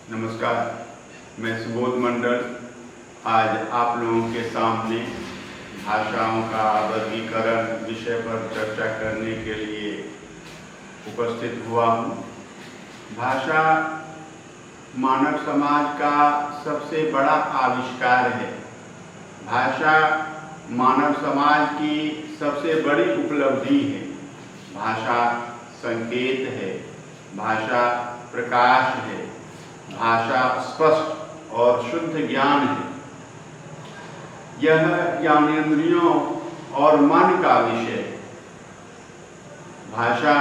नमस्कार, मैं सुबोध मंडल आज आप लोगों के सामने भाषाओं का वर्गीकरण विषय पर चर्चा करने के लिए उपस्थित हुआ हूँ। भाषा मानव समाज का सबसे बड़ा आविष्कार है। भाषा मानव समाज की सबसे बड़ी उपलब्धि है। भाषा संकेत है, भाषा प्रकाश है, भाषा स्पष्ट और शुद्ध ज्ञान है। यह ज्ञानेंद्रियों और मन का विषय। भाषा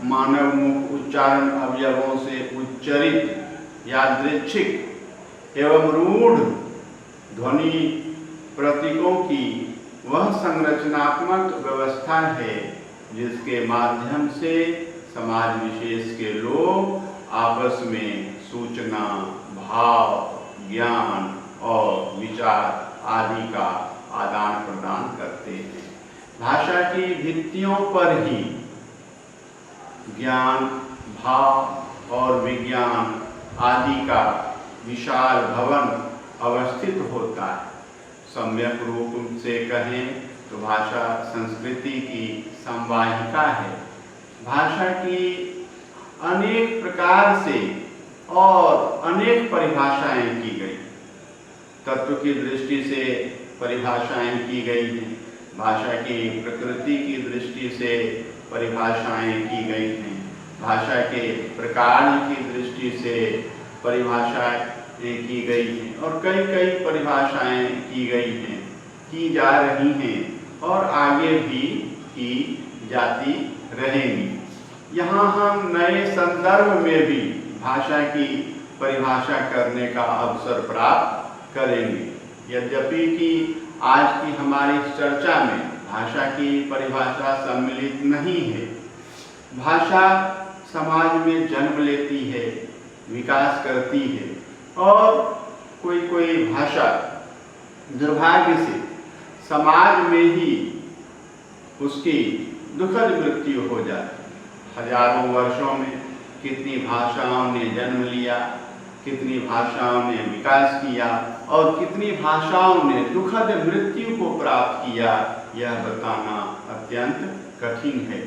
मानव मुख उच्चारण अवयवों से उच्चरित यादृच्छिक एवं रूढ़ ध्वनि प्रतीकों की वह संरचनात्मक व्यवस्था है जिसके माध्यम से समाज विशेष के लोग आपस में सूचना, भाव, ज्ञान और विचार आदि का आदान प्रदान करते हैं। भाषा की भित्तियों पर ही ज्ञान, भाव और विज्ञान आदि का विशाल भवन अवस्थित होता है। सम्यक रूप से कहें तो भाषा संस्कृति की संवाहिका है। भाषा की अनेक प्रकार से और अनेक परिभाषाएं की गई। तत्व की दृष्टि से परिभाषाएं की गई हैं, भाषा की प्रकृति की दृष्टि से परिभाषाएं की गई हैं, भाषा के प्रकार की दृष्टि से परिभाषाएं की गई हैं और कई कई परिभाषाएं की गई हैं, की जा रही हैं और आगे भी की जाती रहेंगी। यहाँ हम नए संदर्भ में भी भाषा की परिभाषा करने का अवसर प्राप्त करेंगे। यद्यपि कि आज की हमारी चर्चा में भाषा की परिभाषा सम्मिलित नहीं है। भाषा समाज में जन्म लेती है, विकास करती है और कोई कोई भाषा दुर्भाग्य से समाज में ही उसकी दुखद मृत्यु हो जाती है। हजारों वर्षों में कितनी भाषाओं ने जन्म लिया, कितनी भाषाओं ने विकास किया और कितनी भाषाओं ने दुखद मृत्यु को प्राप्त किया, यह बताना अत्यंत कठिन है।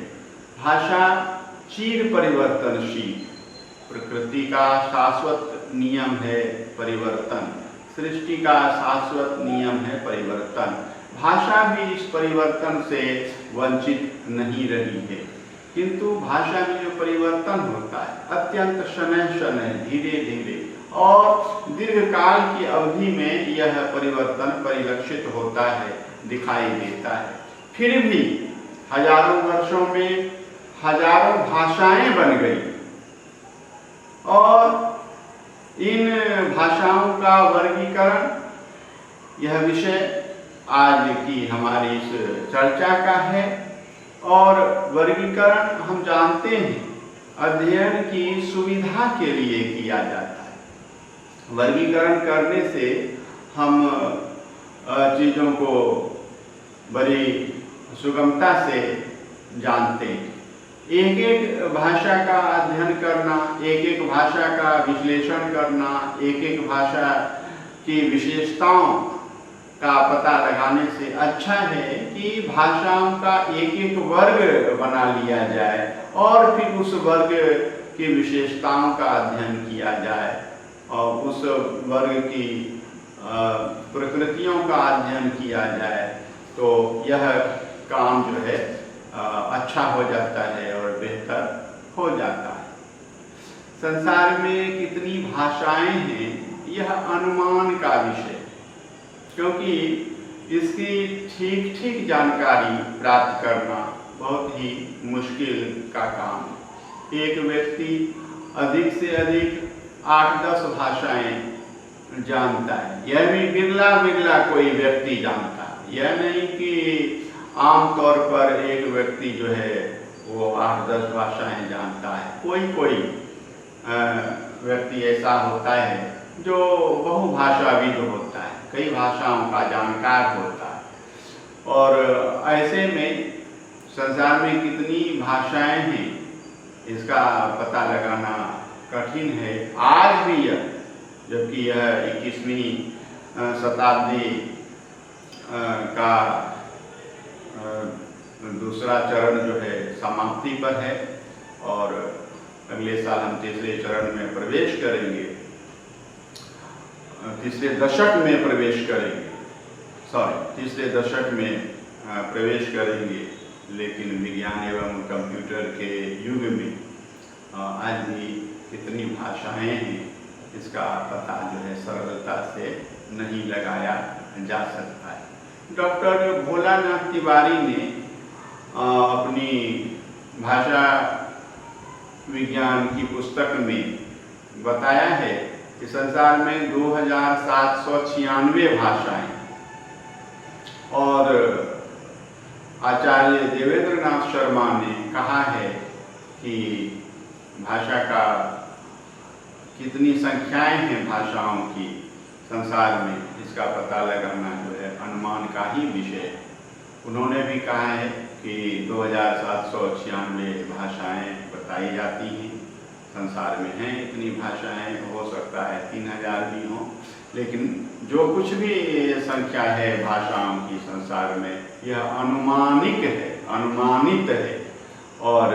भाषा चिर परिवर्तनशील, प्रकृति का शाश्वत नियम है परिवर्तन, सृष्टि का शाश्वत नियम है परिवर्तन। भाषा भी इस परिवर्तन से वंचित नहीं रही है, किंतु भाषा में जो परिवर्तन होता है अत्यंत शनैः शनैः, धीरे धीरे और दीर्घकाल की अवधि में यह परिवर्तन परिलक्षित होता है, दिखाई देता है। फिर भी हजारों वर्षों में हजारों भाषाएं बन गई और इन भाषाओं का वर्गीकरण यह विषय आज की हमारी इस चर्चा का है। और वर्गीकरण हम जानते हैं अध्ययन की सुविधा के लिए किया जाता है। वर्गीकरण करने से हम चीज़ों को बड़ी सुगमता से जानते हैं। एक एक भाषा का अध्ययन करना, एक एक भाषा का विश्लेषण करना, एक एक भाषा की विशेषताओं का पता लगाने से अच्छा है कि भाषाओं का एक एक वर्ग बना लिया जाए और फिर उस वर्ग की विशेषताओं का अध्ययन किया जाए और उस वर्ग की प्रकृतियों का अध्ययन किया जाए, तो यह काम जो है अच्छा हो जाता है और बेहतर हो जाता है। संसार में कितनी भाषाएं हैं यह अनुमान का विषय, क्योंकि इसकी ठीक ठीक जानकारी प्राप्त करना बहुत ही मुश्किल का काम है। एक व्यक्ति अधिक से अधिक 8-10 भाषाएं जानता है, यह भी बिरला बिरला कोई व्यक्ति जानता है। यह नहीं कि आमतौर पर एक व्यक्ति जो है वो 8-10 भाषाएं जानता है। कोई कोई व्यक्ति ऐसा होता है जो बहुभाषाविद होता है, कई भाषाओं का जानकार होता है। और ऐसे में संसार में कितनी भाषाएं हैं इसका पता लगाना कठिन है आज भी यह, जबकि यह 21वीं शताब्दी का दूसरा चरण जो है समाप्ति पर है और अगले साल हम तीसरे चरण में प्रवेश करेंगे, तीसरे दशक में प्रवेश करेंगे, तीसरे दशक में प्रवेश करेंगे। लेकिन विज्ञान एवं कंप्यूटर के युग में आज भी कितनी भाषाएं हैं इसका पता जो है सरलता से नहीं लगाया जा सकता है। डॉक्टर भोलानाथ तिवारी ने अपनी भाषा विज्ञान की पुस्तक में बताया है कि संसार में 2796 भाषाएं और आचार्य देवेंद्र नाथ शर्मा ने कहा है कि भाषा का कितनी संख्याएं हैं भाषाओं की संसार में, इसका पता लगाना जो है अनुमान का ही विषय है। उन्होंने भी कहा है कि 2796 भाषाएं बताई जाती हैं संसार में हैं, इतनी भाषाएं, हो सकता है 3000 भी हों, लेकिन जो कुछ भी संख्या है भाषाओं की संसार में यह अनुमानिक है, अनुमानित है। और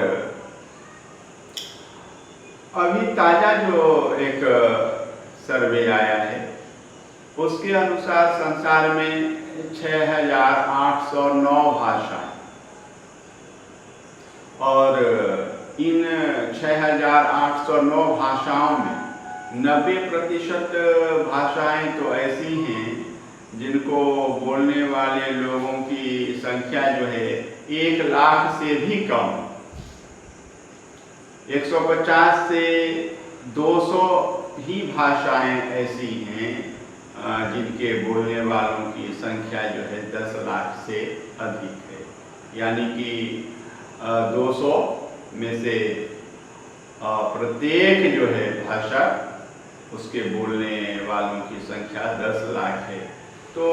अभी ताजा जो एक सर्वे आया है उसके अनुसार संसार में 6809 भाषाएं और इन 6809 भाषाओं में 90% भाषाएं तो ऐसी हैं जिनको बोलने वाले लोगों की संख्या जो है 1 लाख से भी कम, 150 से 200 ही भाषाएं ऐसी हैं जिनके बोलने वालों की संख्या जो है 10 लाख से अधिक है। यानी कि 200 में से प्रत्येक जो है भाषा उसके बोलने वालों की संख्या 10 लाख है, तो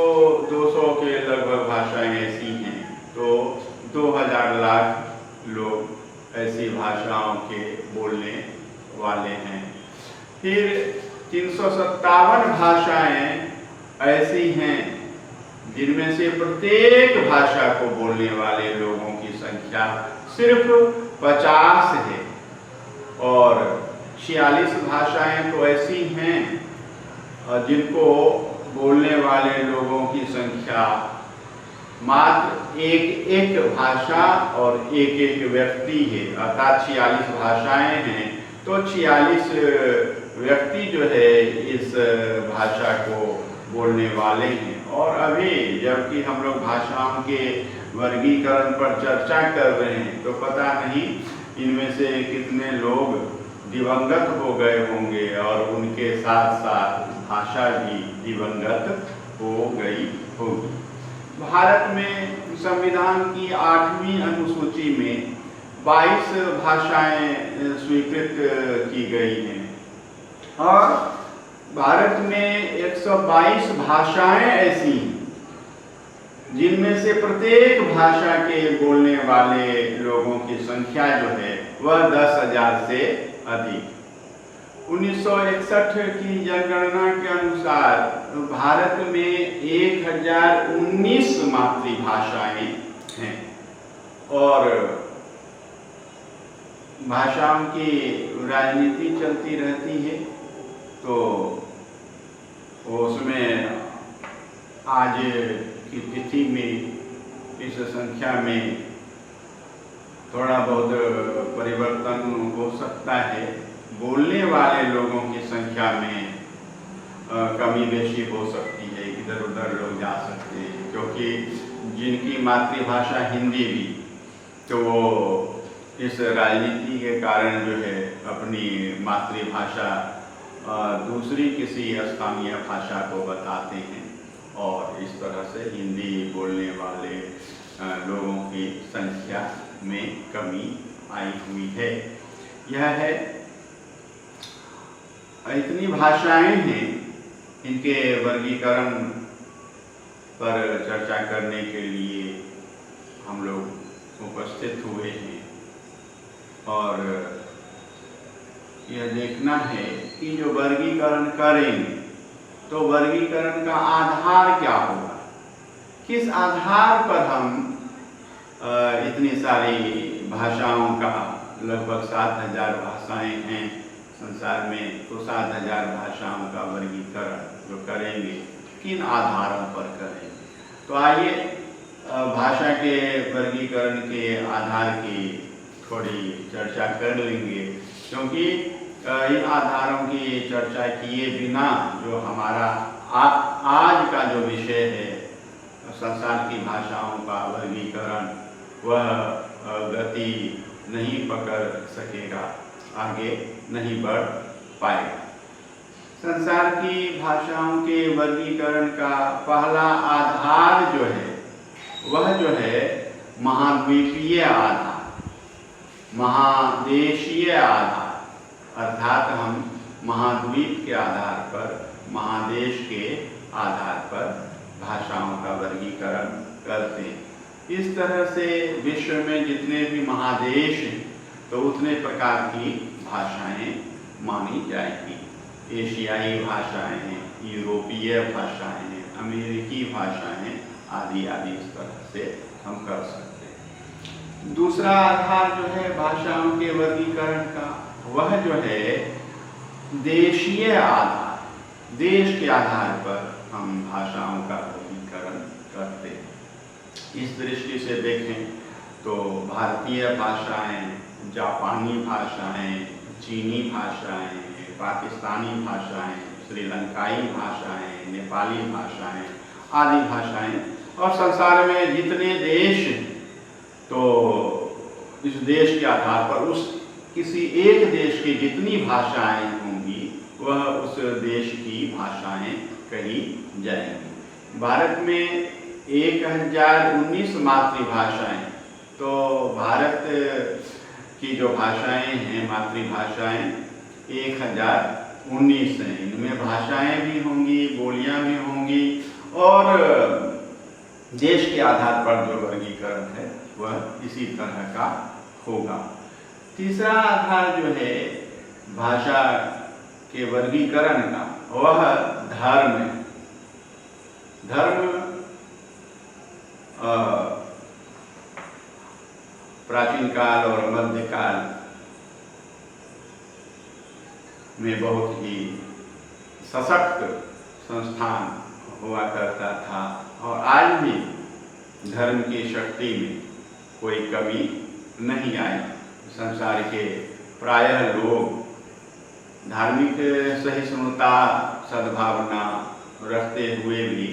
200 के लगभग भाषाएं ऐसी हैं, तो 2000 लाख लोग ऐसी भाषाओं के बोलने वाले हैं। फिर 357 भाषाएं ऐसी हैं जिनमें से प्रत्येक भाषा को बोलने वाले लोगों की संख्या सिर्फ 50 है और 46 भाषाएं तो ऐसी हैं जिनको बोलने वाले लोगों की संख्या मात्र एक भाषा और एक व्यक्ति है, अर्थात 46 भाषाएं हैं तो 46 व्यक्ति जो है इस भाषा को बोलने वाले हैं। और अभी जबकि हम लोग भाषाओं के वर्गीकरण पर चर्चा कर रहे हैं तो पता नहीं इनमें से कितने लोग दिवंगत हो गए होंगे और उनके साथ साथ भाषा भी दिवंगत हो गई होगी। भारत में संविधान की 8वीं अनुसूची में 22 भाषाएं स्वीकृत की गई हैं और भारत में 122 भाषाएं ऐसी हैं जिनमें से प्रत्येक भाषा के बोलने वाले लोगों की संख्या जो है वह 10,000 से अधिक। 1961 की जनगणना के अनुसार भारत में 1019 मातृभाषाएं हैं और भाषाओं की राजनीति चलती रहती है, तो उसमें आज की तिथि में इस संख्या में थोड़ा बहुत परिवर्तन हो सकता है। बोलने वाले लोगों की संख्या में कमी बेशी हो सकती है, इधर उधर लोग जा सकते हैं, क्योंकि जिनकी मातृभाषा हिंदी भी तो वो इस राजनीति के कारण जो है अपनी मातृभाषा दूसरी किसी स्थानीय भाषा को बताते हैं और इस तरह से हिंदी बोलने वाले लोगों की संख्या में कमी आई हुई है। यह है, इतनी भाषाएं हैं, इनके वर्गीकरण पर चर्चा करने के लिए हम लोग उपस्थित हुए हैं और यह देखना है कि जो वर्गीकरण करेंगे तो वर्गीकरण का आधार क्या होगा, किस आधार पर हम इतनी सारी भाषाओं का, लगभग 7000 भाषाएं हैं संसार में, तो 7000 भाषाओं का वर्गीकरण जो करेंगे किन आधारों पर करेंगे। तो आइए भाषा के वर्गीकरण के आधार की थोड़ी चर्चा कर लेंगे, क्योंकि इन आधारों की चर्चा किए बिना जो हमारा आज का जो विषय है संसार की भाषाओं का वर्गीकरण, वह गति नहीं पकड़ सकेगा, आगे नहीं बढ़ पाएगा। संसार की भाषाओं के वर्गीकरण का पहला आधार जो है वह जो है महाद्वीपीय आधार, महादेशीय आधार, अर्थात हम महाद्वीप के आधार पर, महादेश के आधार पर भाषाओं का वर्गीकरण करते हैं। इस तरह से विश्व में जितने भी महादेश हैं तो उतने प्रकार की भाषाएं मानी जाएंगी। एशियाई भाषाएं हैं, यूरोपीय भाषाएं हैं, अमेरिकी भाषाएं आदि आदि, इस तरह से हम कर सकते हैं। दूसरा आधार जो है भाषाओं के वर्गीकरण का, वह जो है देशीय आधार, देश के आधार पर हम भाषाओं का वर्गीकरण करते हैं। इस दृष्टि से देखें तो भारतीय भाषाएं, जापानी भाषाएं, चीनी भाषाएं, पाकिस्तानी भाषाएं, श्रीलंकाई भाषाएं, नेपाली भाषाएं आदि भाषाएं, और संसार में जितने देश, तो इस देश के आधार पर उस किसी एक देश की जितनी भाषाएं होंगी वह उस देश की भाषाएं कही जाएंगी। भारत में 1019 मातृभाषाएं, तो भारत की जो भाषाएं हैं, मातृभाषाएं 1019 हैं। इनमें भाषाएं भी होंगी, बोलियां भी होंगी, और देश के आधार पर जो वर्गीकरण है वह इसी तरह का होगा। तीसरा आधार जो है भाषा के वर्गीकरण का, वह धर्म है। धर्म प्राचीन काल और मध्यकाल में बहुत ही सशक्त संस्थान हुआ करता था, और आज भी धर्म की शक्ति में कोई कमी नहीं आई। संसार के प्रायः लोग धार्मिक सहिष्णुता, सद्भावना रखते हुए भी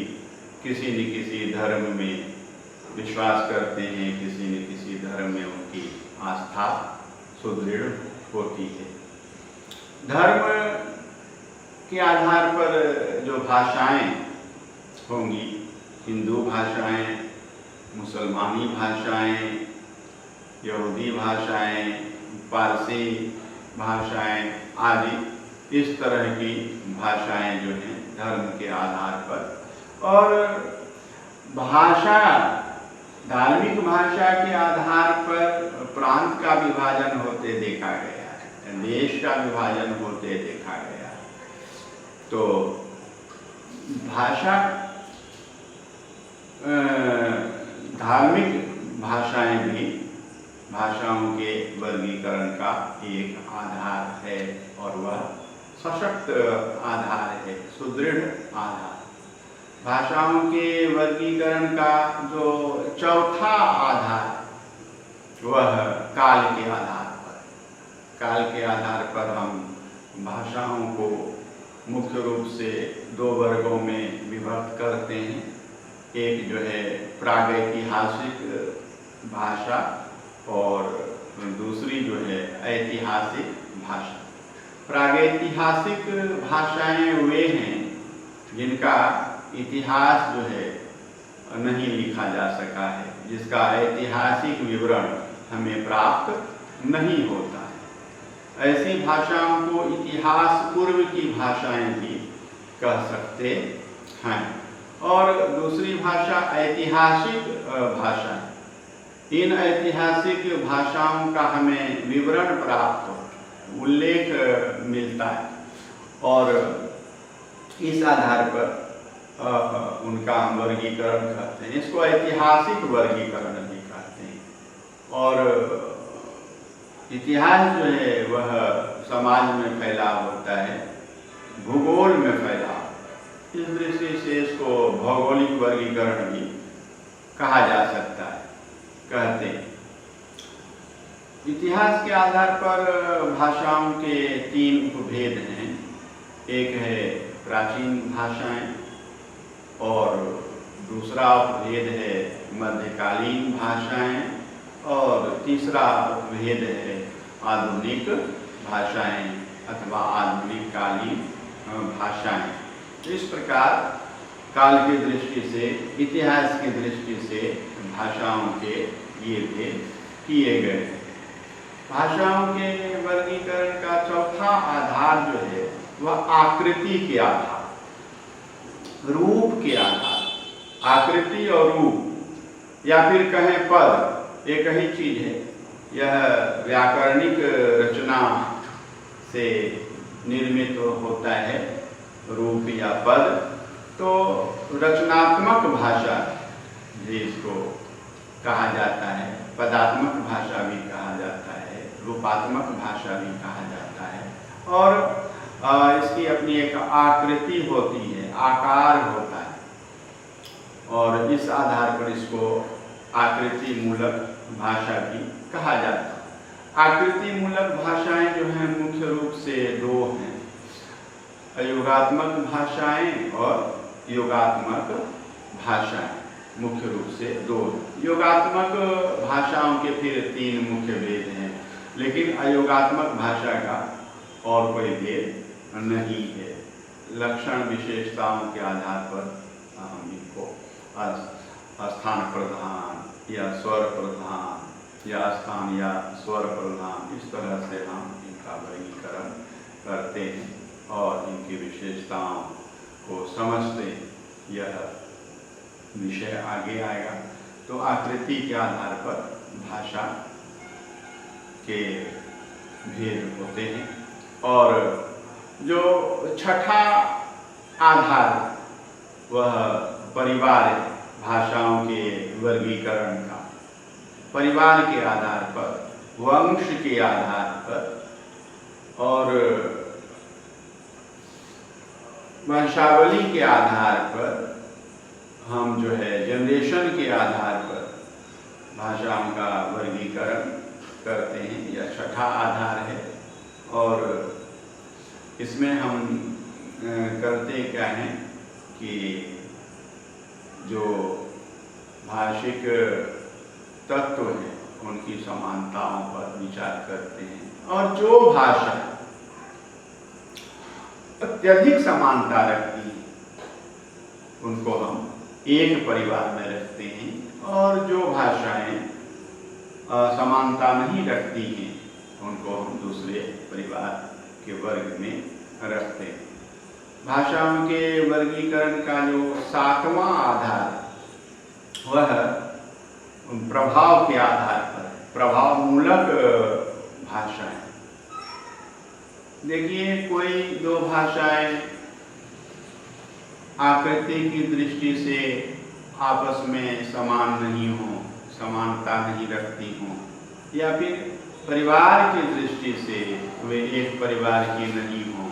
किसी न किसी धर्म में विश्वास करते हैं, किसी न किसी धर्म में उनकी आस्था सुदृढ़ होती है। धर्म के आधार पर जो भाषाएं होंगी, हिंदू भाषाएं, मुसलमानी भाषाएं, यहूदी भाषाएं, पारसी भाषाएं आदि, इस तरह की भाषाएं जो हैं धर्म के आधार पर। और भाषा, धार्मिक भाषा के आधार पर प्रांत का विभाजन होते देखा गया है, देश का विभाजन होते देखा गया है। तो भाषा, धार्मिक भाषाएं भी भाषाओं के वर्गीकरण का एक आधार है, और वह सशक्त आधार है, सुदृढ़ आधार। भाषाओं के वर्गीकरण का जो चौथा आधार वह काल के आधार पर। काल के आधार पर हम भाषाओं को मुख्य रूप से दो वर्गों में विभक्त करते हैं। एक जो है प्रागैतिहासिक भाषा, और दूसरी जो है ऐतिहासिक भाषा। प्रागैतिहासिक भाषाएं वे हैं जिनका इतिहास जो है नहीं लिखा जा सका है, जिसका ऐतिहासिक विवरण हमें प्राप्त नहीं होता है। ऐसी भाषाओं को इतिहास पूर्व की भाषाएं भी कह सकते हैं। और दूसरी भाषा ऐतिहासिक भाषा है। इन ऐतिहासिक भाषाओं का हमें विवरण प्राप्त हो, उल्लेख मिलता है और इस आधार पर उनका हम वर्गीकरण करते हैं। इसको ऐतिहासिक वर्गीकरण भी कहते हैं। और इतिहास जो है वह समाज में फैलाव होता है, भूगोल में फैलाव। इस दृष्टि से इसको भौगोलिक वर्गीकरण भी कहा जा सकता है, कहते हैं। इतिहास के आधार पर भाषाओं के 3 उपभेद हैं। एक है प्राचीन भाषाएं और दूसरा उपभेद है मध्यकालीन भाषाएं और तीसरा उपभेद है आधुनिक भाषाएं अथवा आधुनिक कालीन भाषाएं। इस प्रकार काल की दृष्टि से, इतिहास की दृष्टि से भाषाओं के ये भेद किए गए हैं। भाषाओं के वर्गीकरण का चौथा आधार जो है वह आकृति के आधार, रूप के आधार। आकृति और रूप या फिर कहें पद एक ही चीज है। यह व्याकरणिक रचना से निर्मित होता है रूप या पद। तो रचनात्मक भाषा भी इसको कहा जाता है, पदात्मक भाषा भी कहा जाता है, रूपात्मक भाषा भी कहा जाता है। और इसकी अपनी एक आकृति होती है, आकार होता है और इस आधार पर इसको आकृति मूलक भाषा भी कहा जाता है। आकृति मूलक भाषाएं जो हैं मुख्य रूप से 2 हैं, अयोगात्मक भाषाएं और योगात्मक भाषाएं। मुख्य रूप से 2। योगात्मक भाषाओं के फिर 3 मुख्य भेद हैं, लेकिन अयोगात्मक भाषा का और कोई भेद नहीं है। लक्षण विशेषताओं के आधार पर हम इनको स्थान प्रधान या स्वर प्रधान या स्थान या स्वर प्रधान इस तरह से हम इनका वर्गीकरण करते हैं और इनकी विशेषताओं को समझते हैं। यह विषय आगे आएगा। तो आकृति के आधार पर भाषा के भेद होते हैं। और जो छठा आधार वह परिवार है भाषाओं के वर्गीकरण का। परिवार के आधार पर, वंश के आधार पर और वंशावली के आधार पर हम जो है जनरेशन के आधार पर भाषाओं का वर्गीकरण करते हैं। यह छठा आधार है। और इसमें हम करते क्या हैं कि जो भाषिक तत्व हैं उनकी समानताओं पर विचार करते हैं और जो भाषा अत्यधिक समानता रखती है उनको हम एक परिवार में रखते हैं और जो भाषाएं समानता नहीं रखती हैं उनको हम दूसरे परिवार के वर्ग में रखते हैं। भाषाओं के वर्गीकरण का जो 7वां आधार वह प्रभाव के आधार पर, प्रभाव मूलक भाषाएं। देखिए, कोई 2 भाषाएं आकृति की दृष्टि से आपस में समान नहीं हो, समानता नहीं रखती हो, या फिर परिवार की दृष्टि से वे एक परिवार की नहीं हो,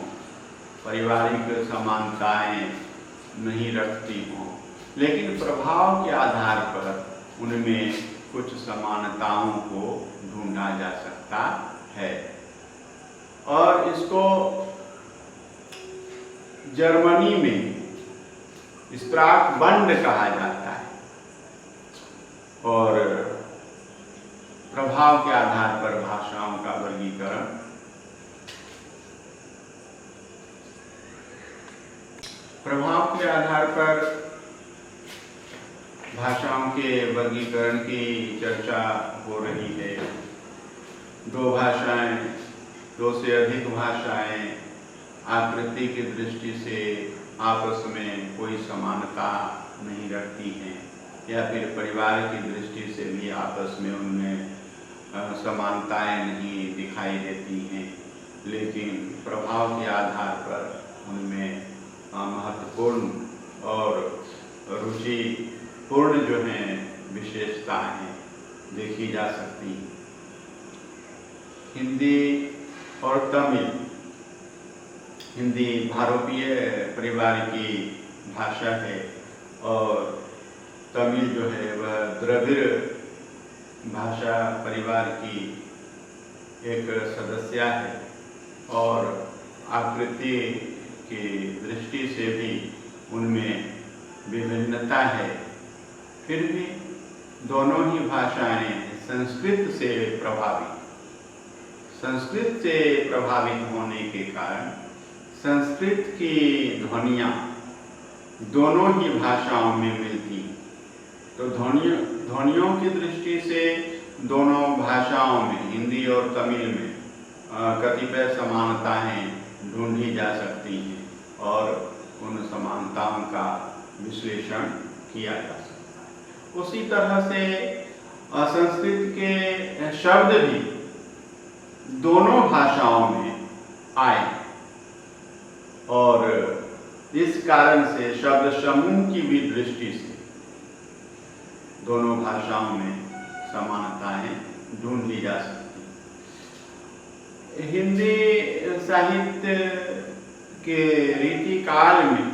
पारिवारिक समानताएं नहीं रखती हो, लेकिन प्रभाव के आधार पर उनमें कुछ समानताओं को ढूंढा जा सकता है। और इसको जर्मनी में स्प्राकबंड कहा जाता है। और प्रभाव के आधार पर भाषाओं का वर्गीकरण प्रभाव के आधार पर भाषाओं के वर्गीकरण की चर्चा हो रही है। 2 भाषाएं, 2 से अधिक भाषाएं आकृति की दृष्टि से आपस में कोई समानता नहीं रखती हैं, या फिर परिवार की दृष्टि से भी आपस में उनमें समानताएं नहीं दिखाई देती हैं। लेकिन प्रभाव के आधार पर उनमें महत्वपूर्ण और रुचिपूर्ण जो हैं विशेषताएं देखी जा सकती हैं। हिंदी और तमिल, हिंदी भारतीय परिवार की भाषा है और तमिल जो है वह द्रविड़ भाषा परिवार की एक सदस्य है और आकृति की दृष्टि से भी उनमें विभिन्नता है। फिर भी दोनों ही भाषाएं संस्कृत से प्रभावित होने के कारण संस्कृत की ध्वनियाँ दोनों ही भाषाओं में मिलती। तो ध्वनियों की दृष्टि से दोनों भाषाओं में, हिंदी और तमिल में, कतिपय समानताएं ढूंढी जा सकती हैं और उन समानताओं का विश्लेषण किया जा सकता है। उसी तरह से संस्कृत के शब्द भी दोनों भाषाओं में आए और इस कारण से शब्द समूह की भी दृष्टि से दोनों भाषाओं में समानताएं ढूंढ ली जा सकती। हिंदी साहित्य के रीति काल में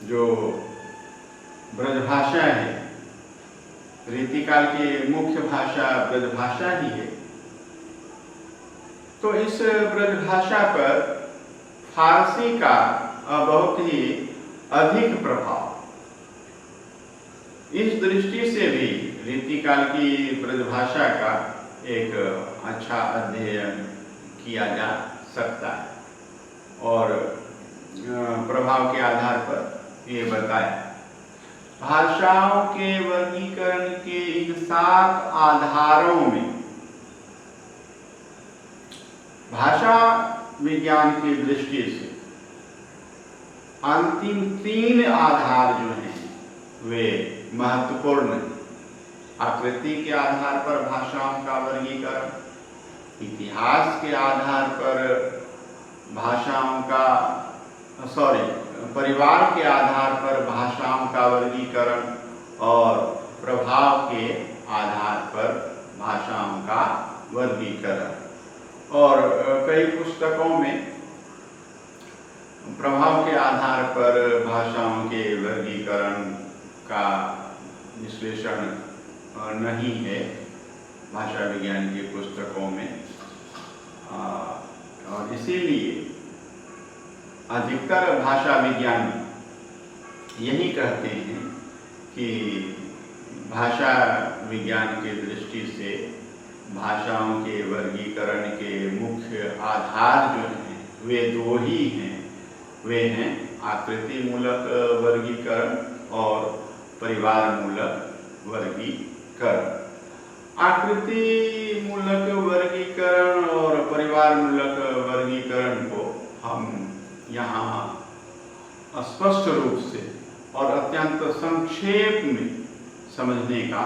जो ब्रजभाषा है, रीतिकाल की मुख्य भाषा ब्रजभाषा ही है, तो इस ब्रजभाषा पर फारसी का बहुत ही अधिक प्रभाव, इस दृष्टि से भी रीतिकाल की ब्रजभाषा का एक अच्छा अध्ययन किया जा सकता है और प्रभाव के आधार पर ये बताया। भाषाओं के वर्गीकरण के इन 7 आधारों में भाषा विज्ञान की दृष्टि से अंतिम 3 आधार जो हैं वे महत्वपूर्ण हैं। आकृति के आधार पर भाषाओं का वर्गीकरण, इतिहास के आधार पर भाषाओं का परिवार के आधार पर भाषाओं का वर्गीकरण और प्रभाव के आधार पर भाषाओं का वर्गीकरण। और कई पुस्तकों में प्रभाव के आधार पर भाषाओं के वर्गीकरण का विश्लेषण नहीं है भाषा विज्ञान की पुस्तकों में, और इसीलिए अधिकतर भाषा विज्ञानी यही कहते हैं कि भाषा विज्ञान की दृष्टि से भाषाओं के वर्गीकरण के मुख्य आधार जो हैं वे 2 ही हैं। वे हैं आकृति मूलक वर्गीकरण और परिवार मूलक वर्गीकरण। आकृति मूलक वर्गीकरण और परिवार मूलक वर्गीकरण को हम यहाँ स्पष्ट रूप से और अत्यंत संक्षेप में समझने का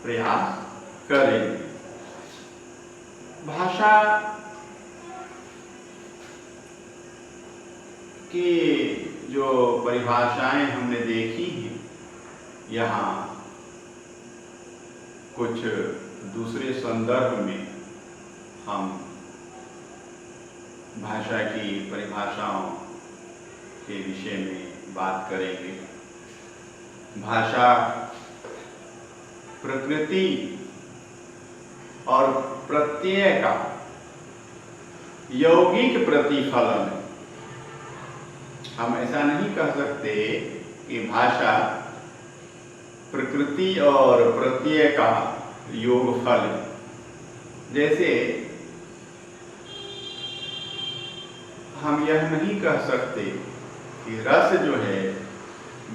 प्रयास करेंगे। भाषा की जो परिभाषाएं हमने देखी हैं, यहाँ कुछ दूसरे संदर्भ में हम भाषा की परिभाषाओं के विषय में बात करेंगे। भाषा प्रकृति और प्रत्यय का यौगिक प्रतिफलन है। हम ऐसा नहीं कह सकते कि भाषा प्रकृति और प्रत्यय का योगफल है। जैसे हम यह नहीं कह सकते कि रस जो है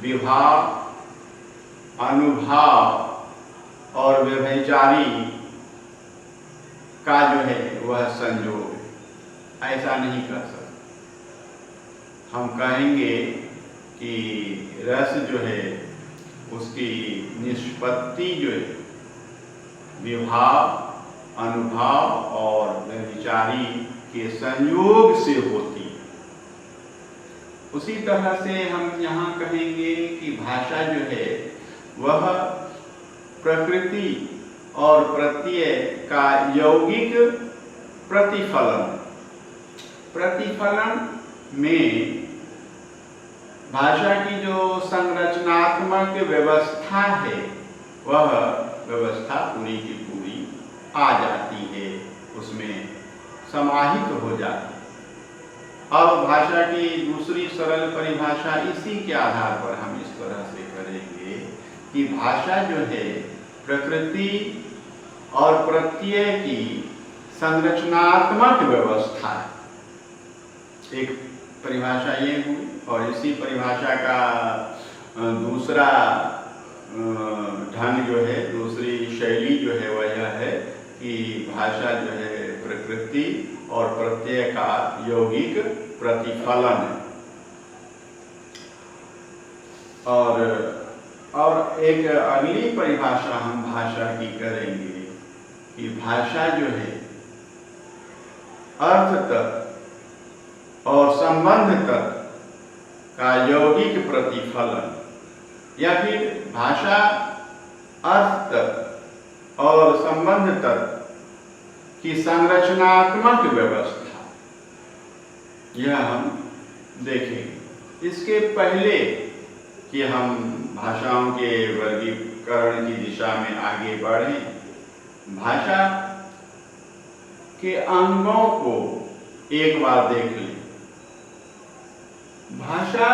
विभाव, अनुभाव और व्यभिचारी का जो है वह संयोग है। ऐसा नहीं कह सकते। हम कहेंगे कि रस जो है उसकी निष्पत्ति जो है विभाव अनुभाव और व्यभिचारी के संयोग से होती है। उसी तरह से हम यहाँ कहेंगे कि भाषा जो है वह प्रकृति और प्रत्यय का यौगिक प्रतिफलन। प्रतिफलन में भाषा की जो संरचनात्मक व्यवस्था है वह व्यवस्था पूरी की पूरी आ जाती है, उसमें समाहित हो जाती है। अब भाषा की दूसरी सरल परिभाषा इसी के आधार पर हम इस तरह से करेंगे कि भाषा जो है प्रकृति और प्रत्यय की संरचनात्मक व्यवस्था है। एक परिभाषा ये हुई और इसी परिभाषा का दूसरा ढंग जो है, दूसरी शैली जो है वह यह है कि भाषा जो है प्रकृति और प्रत्यय का यौगिक प्रतिफलन है। और एक अगली परिभाषा हम भाषा की करेंगे कि भाषा जो है अर्थ तत्व और संबंध तत्व का यौगिक प्रतिफलन, या फिर भाषा अर्थ तत्व और संबंध तत्व की संरचनात्मक व्यवस्था, यह हम देखेंगे। इसके पहले कि हम भाषाओं के वर्गीकरण की दिशा में आगे बढ़ें, भाषा के अंगों को एक बार देख लें। भाषा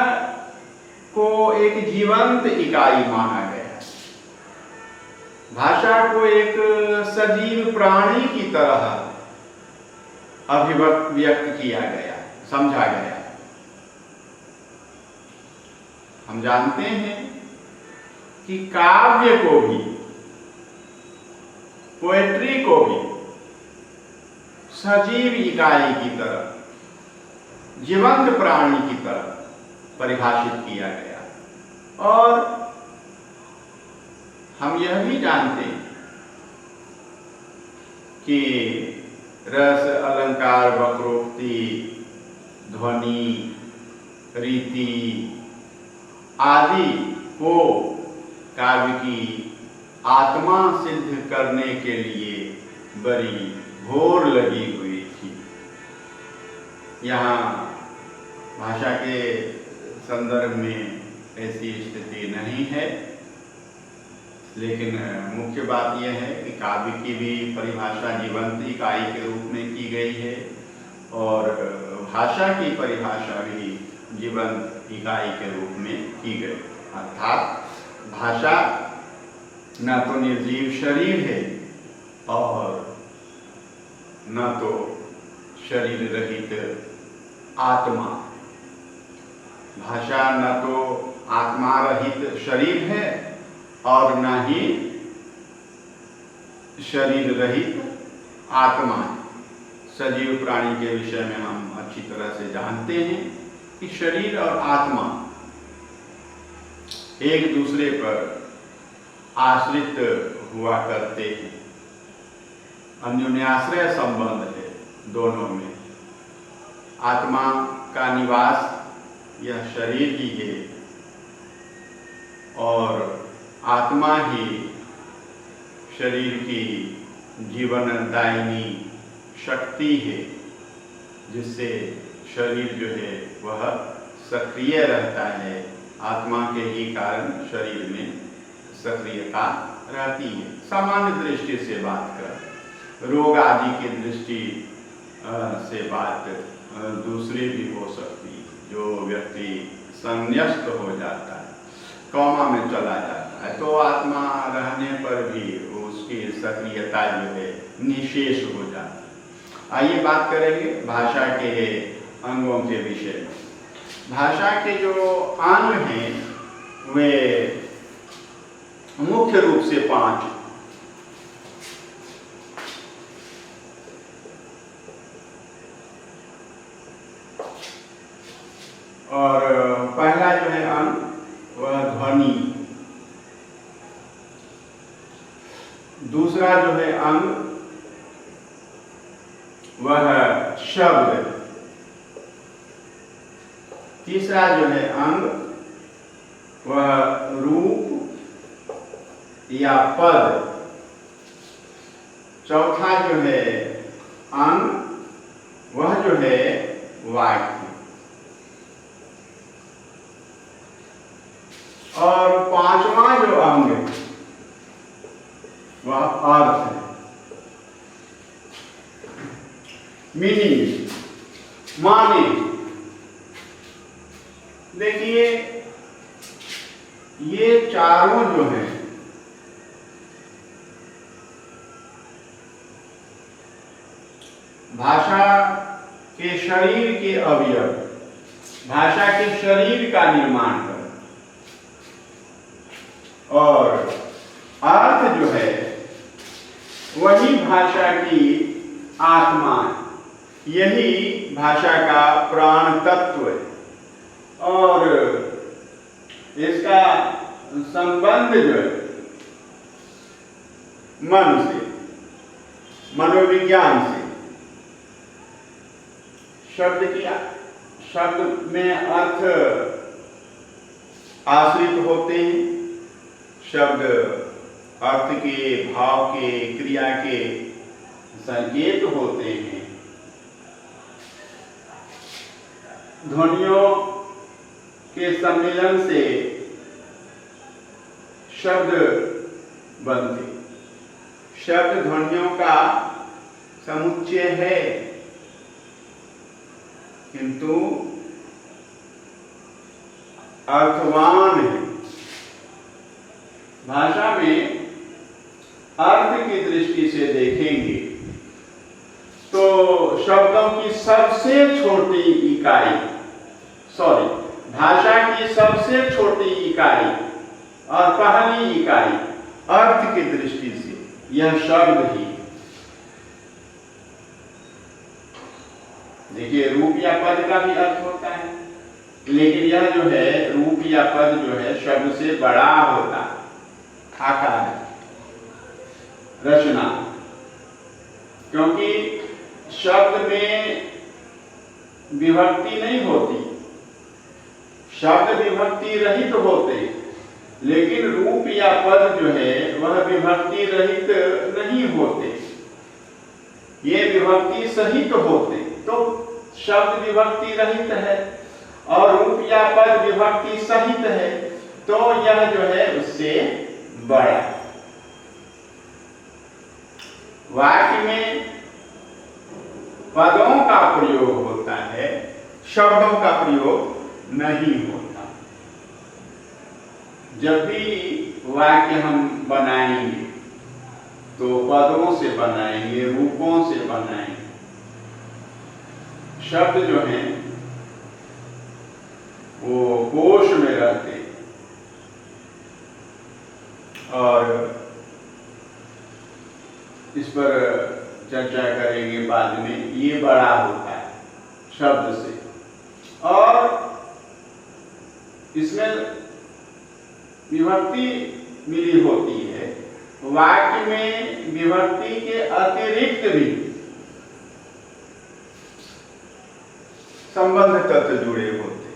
को एक जीवंत इकाई माना गया, भाषा को एक सजीव प्राणी की तरह अभिव्यक्त किया गया, समझा गया। हम जानते हैं कि काव्य को भी, पोएट्री को भी सजीव इकाई की तरह, जीवंत प्राणी की तरह परिभाषित किया गया। और हम यह भी जानते हैं कि रस, अलंकार, वक्रोक्ति, ध्वनि, रीति आदि को काव्य की आत्मा सिद्ध करने के लिए बड़ी घोर लगी हुई थी। यहाँ भाषा के संदर्भ में ऐसी स्थिति नहीं है, लेकिन मुख्य बात यह है कि काव्य की भी परिभाषा जीवंत इकाई के रूप में की गई है और भाषा की परिभाषा भी जीवंत इकाई के रूप में की गई। अर्थात भाषा न तो निर्जीव शरीर है और न तो शरीर रहित आत्मा। भाषा न तो आत्मा रहित शरीर है और न ही शरीर रहित आत्मा है। सजीव प्राणी के विषय में हम अच्छी तरह से जानते हैं कि शरीर और आत्मा एक दूसरे पर आश्रित हुआ करते हैं, अन्योन्याश्रय संबंध है दोनों में। आत्मा का निवास यह शरीर ही है और आत्मा ही शरीर की जीवनदायिनी शक्ति है, जिससे शरीर जो है वह सक्रिय रहता है। आत्मा के ही कारण शरीर में सक्रियता रहती है। सामान्य दृष्टि से बात कर, रोग आदि की दृष्टि से बात दूसरी भी हो सकती है। जो व्यक्ति संन्यस्त हो जाता है, कोमा में चला जाता है, तो आत्मा रहने पर भी उसकी सक्रियता जो है निशेष हो जाती है। आइए बात करेंगे भाषा के अंगों के विषय में। भाषा के जो अंग हैं वे मुख्य रूप से 5। और पहला जो है अंग वह ध्वनि, दूसरा जो है अंग वह शब्द। तीसरा जो है अंग, वह रूप या पद। चौथा जो है अंग, वह जो है वाक्य। और पांचवा जो अंग है वह अर्थ है, मीनिंग, माने। देखिए ये चारों जो हैं भाषा के शरीर के अवयव, भाषा के शरीर का निर्माण कर, और अर्थ जो है वही भाषा की आत्मा, यही भाषा का प्राण तत्व है। और इसका संबंध जो है मन से, मनोविज्ञान से। शब्द में अर्थ आश्रित होते हैं। शब्द अर्थ के, भाव के, क्रिया के संकेत होते हैं। ध्वनियों के सम्मिलन से शब्द बनते। शब्द ध्वनियों का समुच्चय है, किंतु अर्थवान है। भाषा में अर्थ की दृष्टि से देखेंगे तो शब्दों की सबसे छोटी इकाई, भाषा की सबसे छोटी इकाई और पहली इकाई अर्थ की दृष्टि से यह शब्द ही। देखिए रूप या पद का भी अर्थ होता है, लेकिन यह जो है रूप या पद जो है शब्द से बड़ा होता है। आकार, रचना, क्योंकि शब्द में विभक्ति नहीं होती, शब्द विभक्ति रहित होते, लेकिन रूप या पद जो है वह विभक्ति रहित नहीं होते, ये विभक्ति सहित होते। तो शब्द विभक्ति रहित है और रूप या पद विभक्ति सहित है, तो यह जो है उससे बड़ा। वाक्य में पदों का प्रयोग होता है, शब्दों का प्रयोग नहीं होता। जब भी वाक्य हम बनाएंगे तो पदों से बनाएंगे, रूपों से बनाएंगे। शब्द जो हैं वो कोश में रहते और इस पर चर्चा करेंगे बाद में। ये बड़ा होता है शब्द से, और इसमें विभक्ति मिली होती है। वाक्य में विभक्ति के अतिरिक्त भी संबंध तत्व जुड़े होते,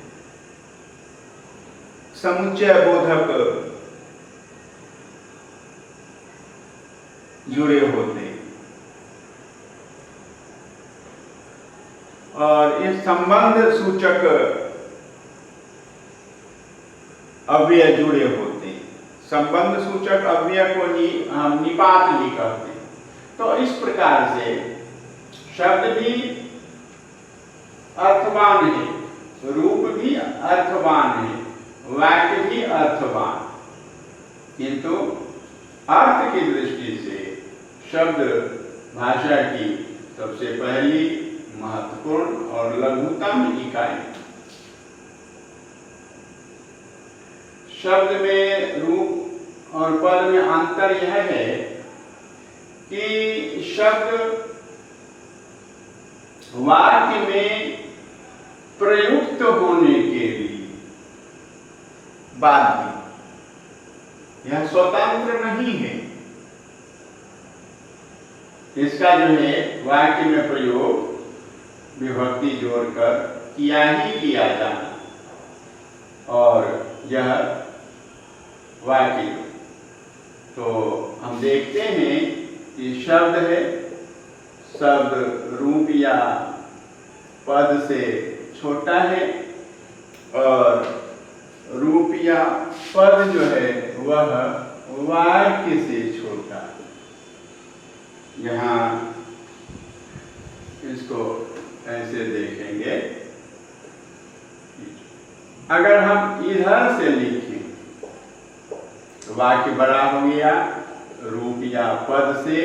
समुच्चय बोधक जुड़े होते, और इस संबंध सूचक अव्यय जुड़े होते हैं। संबंध सूचक अव्यय को ही हम निपात ही कहते हैं। तो इस प्रकार से शब्द भी अर्थवान है, रूप भी अर्थवान है, वाक्य भी अर्थवान, किंतु अर्थ की दृष्टि से शब्द भाषा की सबसे पहली, महत्वपूर्ण और लघुतम इकाई। शब्द में रूप और पद में अंतर यह है कि शब्द वाक्य में प्रयुक्त होने के लिए बाध्य, यह स्वतंत्र नहीं है। इसका जो है वाक्य में प्रयोग विभक्ति जोड़कर किया ही किया जाना, और यह वाक्य। तो हम देखते हैं कि शब्द है, शब्द रूप या पद से छोटा है और रूप या पद जो है वह वाक्य से छोटा। यहाँ इसको ऐसे देखेंगे, अगर हम इधर से लिखें तो वाक्य बड़ा हो गया रूप या पद से,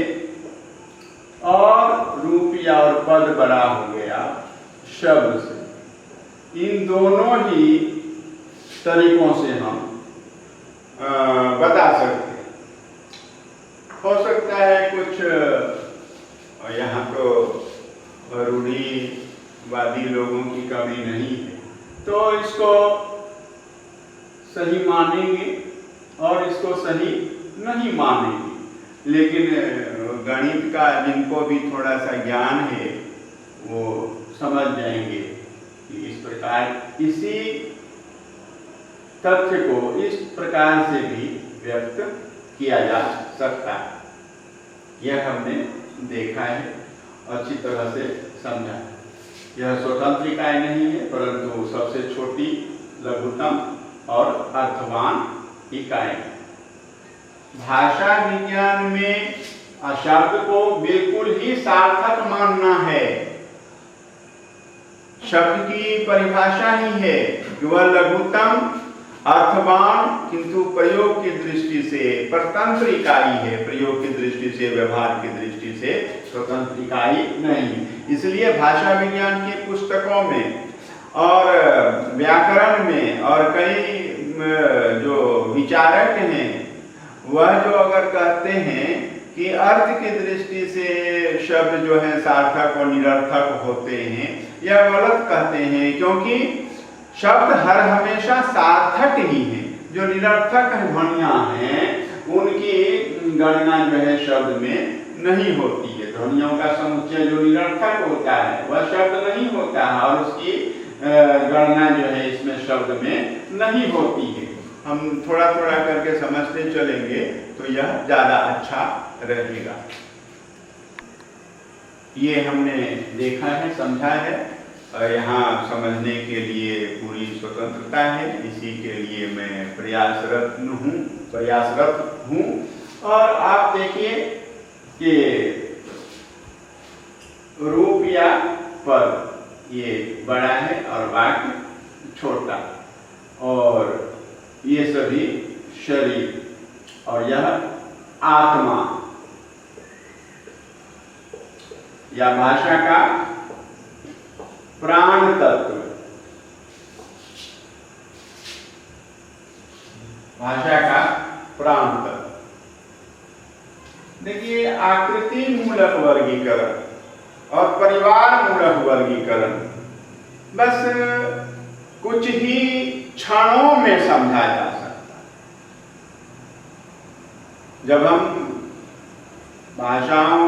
और रूप या और पद बड़ा हो गया शब्द से। इन दोनों ही तरीकों से हम बता सकते हैं। हो सकता है कुछ यहाँ तो रूढ़िवादी लोगों की कमी नहीं है, तो इसको सही मानेंगे और इसको सही नहीं मानेंगे, लेकिन गणित का जिनको भी थोड़ा सा ज्ञान है वो समझ जाएंगे कि इस प्रकार इसी तथ्य को इस प्रकार से भी व्यक्त किया जा सकता है। यह हमने देखा है, अच्छी तरह से समझा है। यह स्वतंत्र इकाई नहीं है, परंतु सबसे छोटी, लघुतम और अर्थवान इकाई। भाषा विज्ञान में शब्द को बिल्कुल ही सार्थक मानना है। शब्द की परिभाषा ही है कि वह लघुतम, अर्थवान, किंतु प्रयोग की दृष्टि से परतंत्र इकाई है। प्रयोग की दृष्टि से, व्यवहार की दृष्टि से स्वतंत्र इकाई नहीं। इसलिए भाषा विज्ञान की पुस्तकों में और व्याकरण में और कई जो विचारक हैं वह जो अगर कहते हैं कि अर्थ की दृष्टि से शब्द जो है सार्थक और निरर्थक होते हैं, यह गलत कहते हैं, क्योंकि शब्द हर हमेशा सार्थक ही है। जो निरर्थक ध्वनियां हैं उनकी गणना जो है शब्द में नहीं होती है। ध्वनियों का समुच्चय जो निरर्थक होता है वह शब्द नहीं होता है, और उसकी गणना जो है इसमें शब्द में नहीं होती है। हम थोड़ा थोड़ा करके समझते चलेंगे तो यह ज्यादा अच्छा रहेगा। ये हमने देखा है, समझा है, और यहाँ समझने के लिए पूरी स्वतंत्रता है। इसी के लिए मैं प्रयासरत हूँ। और आप देखिए कि रूप या पद ये बड़ा है और वाक्य छोटा, और ये सभी शरीर, और यह आत्मा या भाषा का प्राण तत्व। भाषा का प्राण तत्व। देखिए, आकृति मूलक वर्गीकरण और परिवार मूलक वर्गीकरण बस कुछ ही क्षणों में समझा जा सकता है। जब हम भाषाओं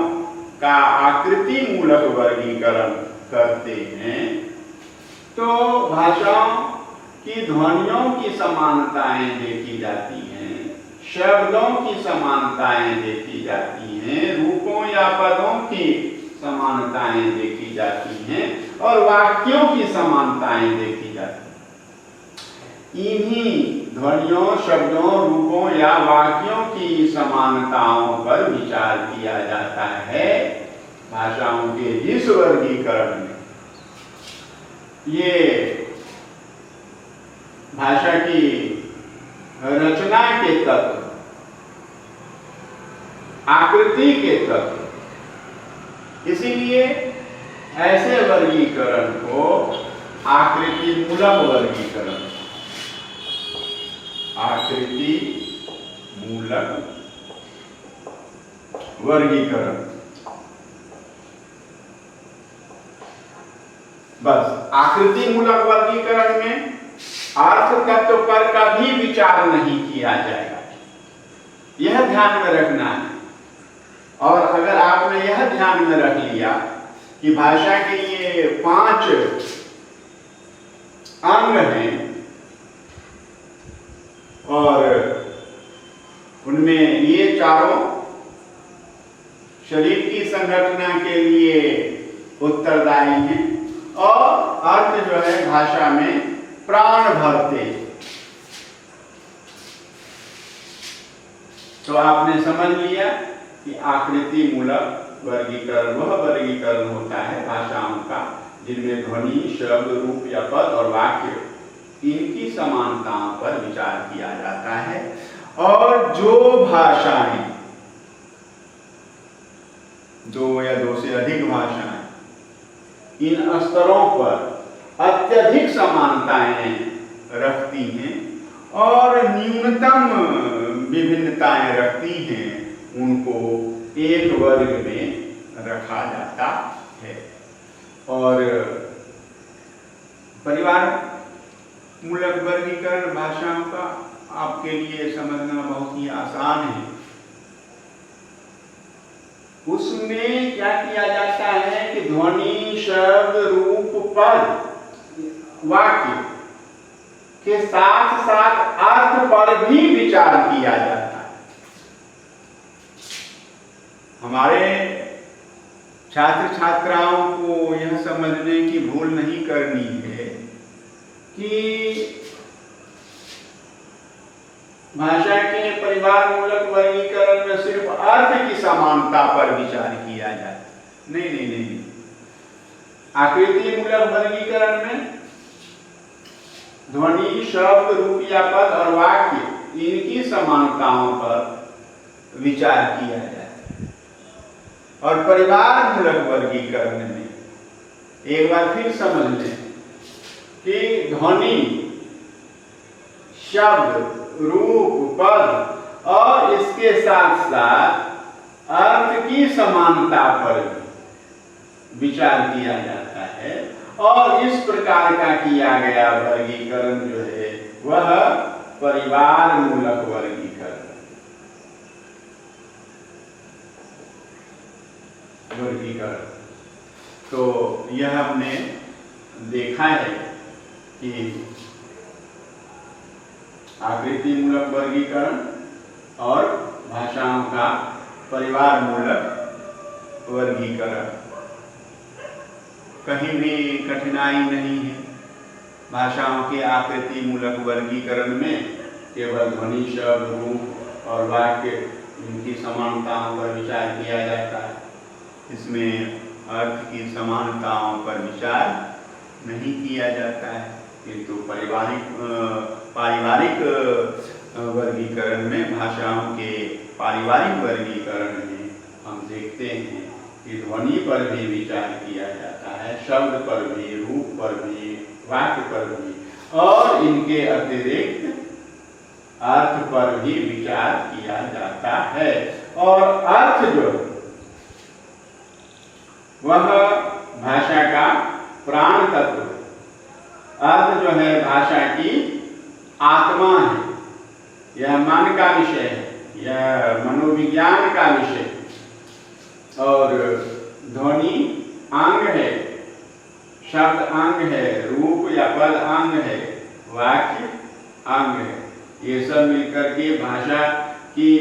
का आकृति मूलक वर्गीकरण करते हैं तो भाषाओं की ध्वनियों की समानताएं देखी जाती हैं, शब्दों की समानताएं देखी जाती हैं, रूपों या पदों की समानताएं देखी जाती हैं, और वाक्यों की समानताएं देखी जाती हैं। इन्हीं ध्वनियों, शब्दों, रूपों या वाक्यों की समानताओं पर विचार किया जाता है भाषाओं के इस वर्गीकरण में। ये भाषा की रचना के तत्व, आकृति के तत्व, इसीलिए ऐसे वर्गीकरण को आकृति मूलक वर्गीकरण, आकृति मूलक वर्गीकरण। बस आकृति मूलक वर्गीकरण में अर्थ तत्व पर कभी विचार नहीं किया जाएगा, यह ध्यान में रखना है। और अगर आपने यह ध्यान में रख लिया कि भाषा के ये 5 अंग हैं और उनमें ये चारों शरीर की संरचना के लिए उत्तरदायी हैं और अर्थ जो है भाषा में प्राण भरते। तो आपने समझ लिया कि आकृति मूलक वर्गीकरण वह वर्गीकरण होता है भाषाओं का जिनमें ध्वनि, शब्द, रूप या पद और वाक्य इनकी समानताओं पर विचार किया जाता है। और जो भाषाएं, 2 या 2 से अधिक भाषाएं इन स्तरों पर अत्यधिक समानताएं रखती हैं और न्यूनतम विभिन्नताएं रखती हैं, उनको एक वर्ग में रखा जाता है। और परिवार मूलक वर्गीकरण भाषाओं का आपके लिए समझना बहुत ही आसान है। उसमें क्या किया जाता है कि ध्वनि, शब्द, रूप, पद, वाक्य के साथ साथ अर्थ पर भी विचार किया जाता है। हमारे छात्र छात्राओं को यह समझने की भूल नहीं करनी है कि भाषा के परिवार मूलक वर्गीकरण में सिर्फ अर्थ की समानता पर विचार किया जाता है। नहीं नहीं नहीं, आकृति मूलक वर्गीकरण में ध्वनि, शब्द, रूप या पद और वाक्य इनकी समानताओं पर विचार किया जाता है। और परिवार मूलक वर्गीकरण में एक बार फिर समझ लें कि ध्वनि, शब्द, रूप, पद और इसके साथ साथ अर्थ की समानता पर विचार किया जाता है। और इस प्रकार का किया गया वर्गीकरण जो है वह परिवार मूलक वर्गीकरण तो यह हमने देखा है कि आकृति मूलक वर्गीकरण और भाषाओं का परिवार मूलक वर्गीकरण, कहीं भी कठिनाई नहीं है। भाषाओं के आकृति मूलक वर्गीकरण में केवल ध्वनि, शब्द, रूप और वाक्य इनकी समानताओं पर विचार किया जाता है। इसमें अर्थ की समानताओं पर विचार नहीं किया जाता है। किंतु पारिवारिक वर्गीकरण में, भाषाओं के पारिवारिक वर्गीकरण में हम देखते हैं कि ध्वनि पर भी विचार किया जाता है, शब्द पर भी, रूप पर भी, वाक्य पर भी और इनके अतिरिक्त अर्थ पर भी विचार किया जाता है। और अर्थ जो वह भाषा का प्राण तत्व, अर्थ जो है भाषा की आत्मा है। यह मन का विषय है, यह मनोविज्ञान का विषय। और ध्वनि अंग है, शब्द अंग है, रूप या पद अंग है, वाक्य अंग है। ये सब मिलकर के भाषा की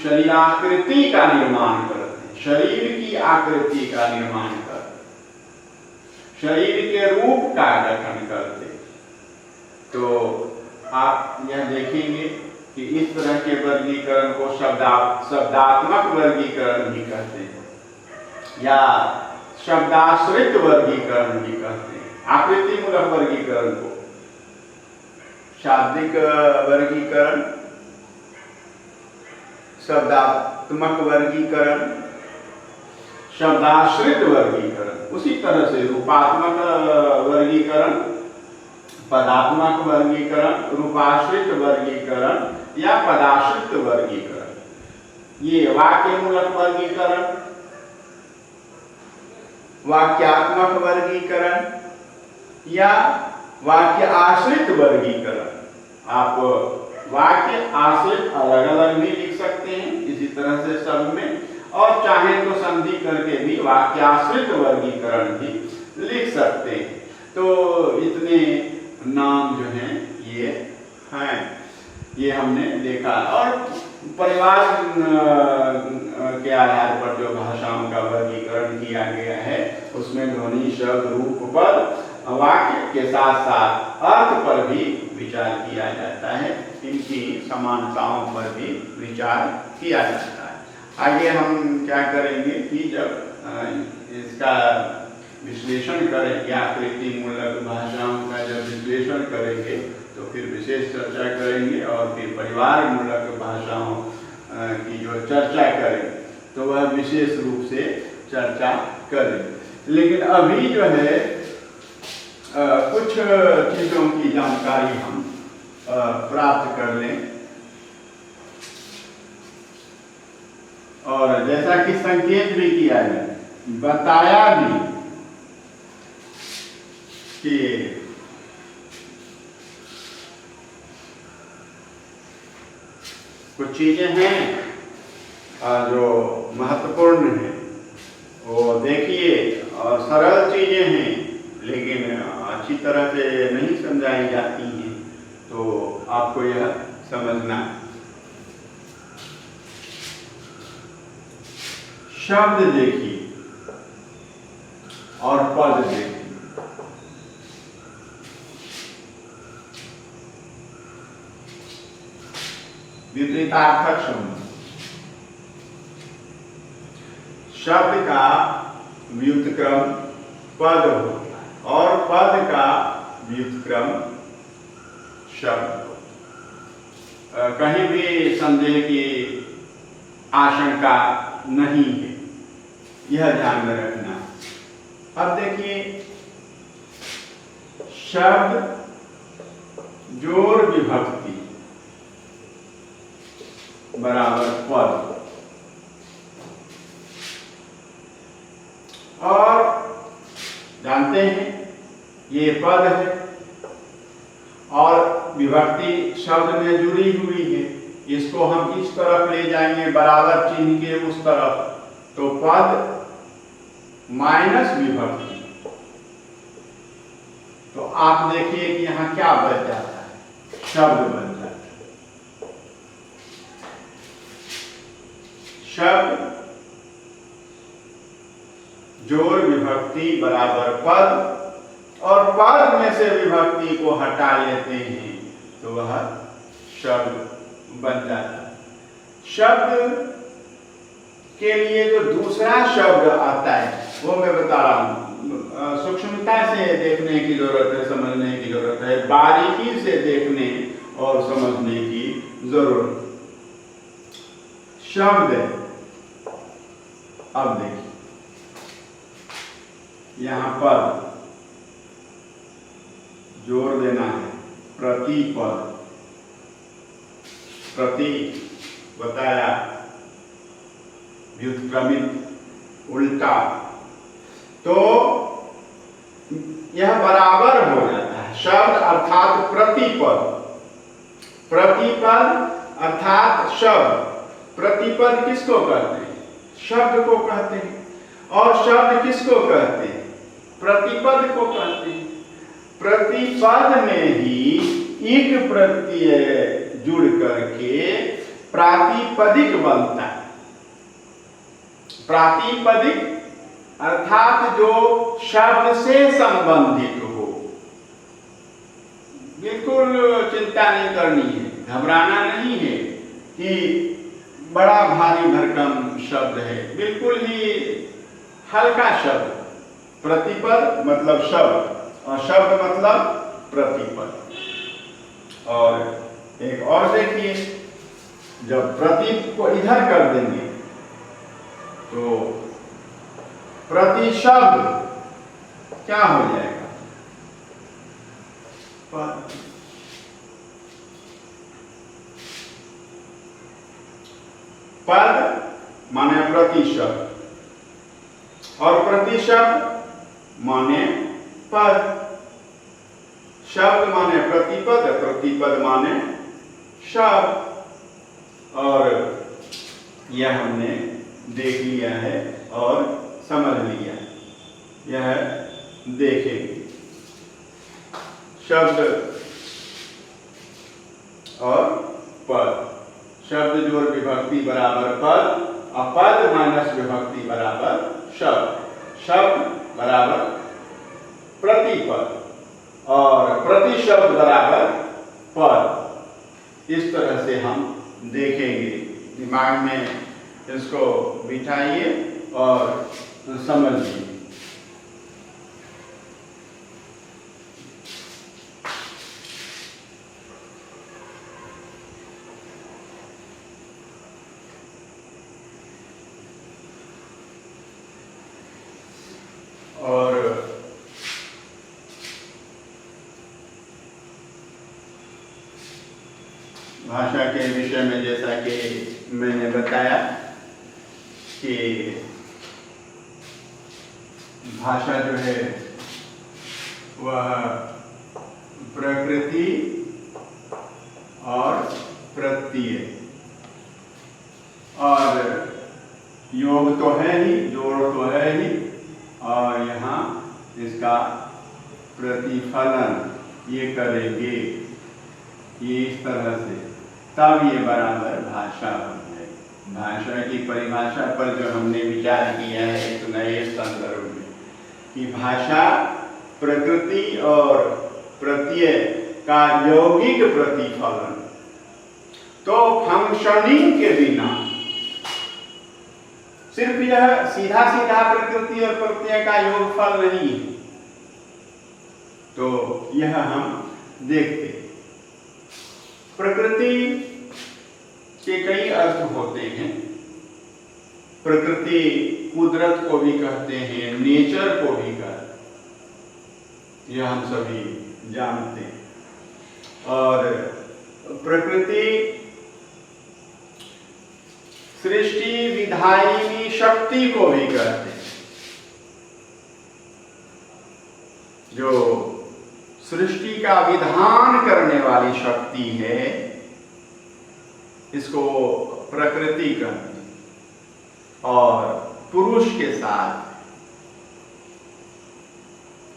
शरीराकृति का निर्माण करते हैं, शरीर की आकृति का निर्माण करते, शरीर के रूप का गठन करते। तो आप यह देखेंगे कि इस तरह के वर्गीकरण को शब्दात्मक वर्गीकरण भी कहते हैं या शब्दाश्रित वर्गीकरण भी कहते हैं। आकृति मूलक वर्गीकरण को शाब्दिक वर्गीकरण, शब्दात्मक वर्गीकरण, शब्दाश्रित वर्गीकरण, उसी तरह से रूपात्मक वर्गीकरण, पदात्मक वर्गीकरण, रूपाश्रित वर्गीकरण या पदाश्रित वर्गीकरण। ये वाक्य मूलक वर्गीकरण, वाक्यात्मक वर्गीकरण या वाक्य आश्रित वर्गीकरण। आप वाक्य आश्रित अलग अलग भी लिख सकते हैं इसी तरह से सब में, और चाहे तो संधि करके भी वाक्याश्रित वर्गीकरण भी लिख सकते हैं। तो इतने नाम जो हैं ये हैं, ये हमने देखा। और परिवार के आधार पर जो भाषाओं का वर्गीकरण किया गया है उसमें ध्वनि, शब्द, रूप, पद, वाक्य के साथ साथ अर्थ पर भी विचार किया जाता है, इनकी समानताओं पर भी विचार किया जाता है। आगे हम क्या करेंगे कि जब इसका विश्लेषण करेंगे, आकृति मूलक भाषाओं का जब विश्लेषण करेंगे तो फिर विशेष चर्चा करेंगे, और फिर परिवार मूलक भाषाओं की जो चर्चा करेंगे तो वह विशेष रूप से चर्चा करेंगे। लेकिन अभी जो है कुछ चीज़ों की जानकारी हम प्राप्त कर लें। और जैसा कि संकेत भी किया जाए, बताया भी कि कुछ चीजें हैं जो महत्वपूर्ण हैं, वो देखिए, और सरल चीजें हैं लेकिन अच्छी तरह से नहीं समझाई जाती हैं, तो आपको यह समझना है। शब्द देखिए और पद देखिए। विपरीतार्थक संबंध। शब्द का व्युत्क्रम पद होता है और पद का व्युत्क्रम शब्द होता है। कहीं भी संदेह की आशंका नहीं है, यह ध्यान में रखना। अब देखिए, शब्द जोड़ विभक्ति बराबर पद, और जानते हैं ये पद है और विभक्ति शब्द में जुड़ी हुई है। इसको हम इस तरफ ले जाएंगे बराबर चिन्ह के उस तरफ, तो पद माइनस विभक्ति। तो आप देखिए कि यहां क्या बच जाता है, शब्द बन जाता है। शब्द जोड़ विभक्ति बराबर पद, और पद में से विभक्ति को हटा लेते हैं तो वह शब्द बन जाता है। शब्द के लिए जो दूसरा शब्द आता है वो मैं बता रहा हूं, सूक्ष्मता से देखने की जरूरत है, समझने की जरूरत है, बारीकी से देखने और समझने की जरूरत। शब्द, अब देखिए यहां पर जोड़ देना है, प्रतिपद। प्रति बताया, व्युत्क्रमित उल्टा, तो यह बराबर हो जाता है। शब्द अर्थात प्रतिपद, प्रतिपद अर्थात शब्द। प्रतिपद किसको कहते हैं? शब्द को कहते हैं। और शब्द किसको कहते हैं? प्रतिपद को कहते हैं। प्रतिपद में ही इक प्रत्यय जुड़ करके प्रातिपदिक बनता है। प्रातिपदिक अर्थात जो शब्द से संबंधित हो। बिल्कुल चिंता नहीं करनी है, घबराना नहीं है कि बड़ा भारी भरकम शब्द है, बिल्कुल ही हल्का शब्द। प्रतिपद मतलब शब्द, और शब्द मतलब प्रतिपद। और एक और देखिए, जब प्रति को इधर कर देंगे तो प्रतिशब्द क्या हो जाएगा? पद। पद माने प्रतिशब्द, और प्रतिशब्द माने पद। शब्द माने प्रतिपद, प्रतिपद माने शब्द। और यह हमने देख लिया है और समझ लिया है। यह देखेंगे शब्द और पद, शब्द जोड़ विभक्ति बराबर पद और पद माइनस विभक्ति बराबर शब्द, शब्द बराबर प्रतिपद और प्रति शब्द बराबर पद। इस तरह से हम देखेंगे। दिमाग में इसको बिठाइए और समझिए। और भाषा के विषय में जैसा कि मैंने बताया कि भाषा जो है वह प्रकृति और प्रत्यय और योग तो है ही, जोड़ तो है ही, और यहाँ इसका प्रतिफलन ये करेंगे, ये इस तरह से, तब ये बराबर भाषा बन जाएगी। भाषा की परिभाषा पर जो हमने विचार किया है इस नए संदर्भ में कि भाषा प्रकृति और प्रत्यय का यौगिक प्रतिफलन, तो फंक्शनिंग के बिना सिर्फ यह सीधा सीधा प्रकृति और प्रत्यय का योगफल नहीं है। तो यह हम देखते। प्रकृति के कई अर्थ होते हैं। प्रकृति कुदरत को भी कहते हैं, नेचर को भी कहते हैं, यह हम सभी जानते हैं। और प्रकृति सृष्टि विधायिनी शक्ति को भी कहते हैं, जो सृष्टि का विधान करने वाली शक्ति है, इसको प्रकृति कहते हैं। और पुरुष के साथ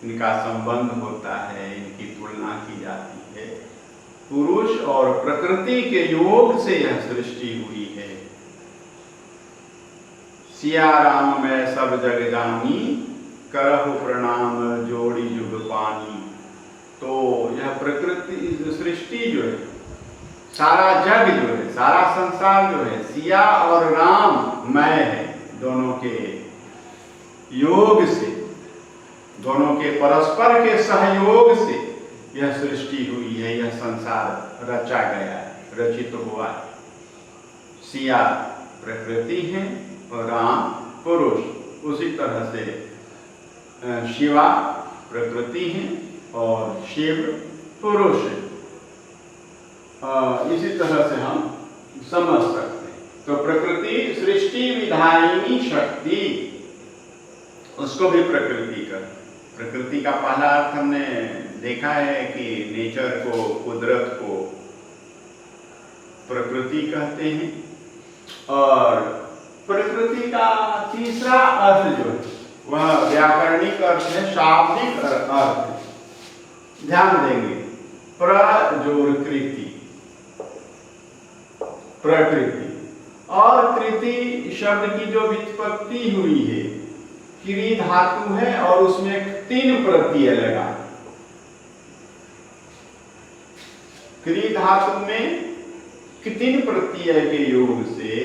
इनका संबंध होता है, इनकी तुलना की जाती है। पुरुष और प्रकृति के योग से यह सृष्टि हुई है। सिया राम मैं सब जग जानी, करहु प्रणाम जोड़ी जुग पानी। तो यह प्रकृति सृष्टि जो है, सारा जग जो है, सारा संसार जो है, सिया और राम मैं है, दोनों के योग से, दोनों के परस्पर के सहयोग से यह सृष्टि हुई है, यह संसार रचा गया है, रचित हुआ है। सिया प्रकृति है और राम पुरुष। उसी तरह से शिवा प्रकृति है और शिव पुरुष है। इसी तरह से हम समझ सकते हैं। तो प्रकृति सृष्टि विधायिनी शक्ति, उसको भी प्रकृति का, प्रकृति का पहला अर्थ हमने देखा है कि नेचर को, कुदरत को प्रकृति कहते हैं। और प्रकृति का तीसरा अर्थ जो है वह व्याकरणिक अर्थ है, शाब्दिक अर्थ। ध्यान देंगे, प्रजोर कृति, प्रकृति और कृति शब्द की जो व्युत्पत्ति हुई है, क्री धातु है और उसमें 3 प्रत्यय लगा। क्री धातु में 3 प्रत्यय के योग से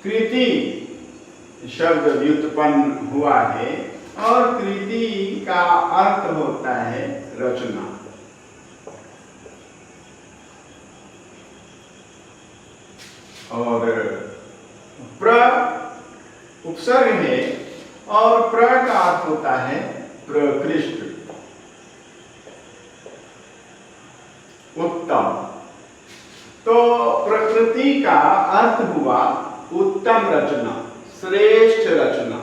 कृति शब्द व्युत्पन्न हुआ है और कृति का अर्थ होता है रचना। और प्र उपसर्ग है और प्र का अर्थ होता है प्रकृष्ट, उत्तम। तो प्रकृति का अर्थ हुआ उत्तम रचना, श्रेष्ठ रचना,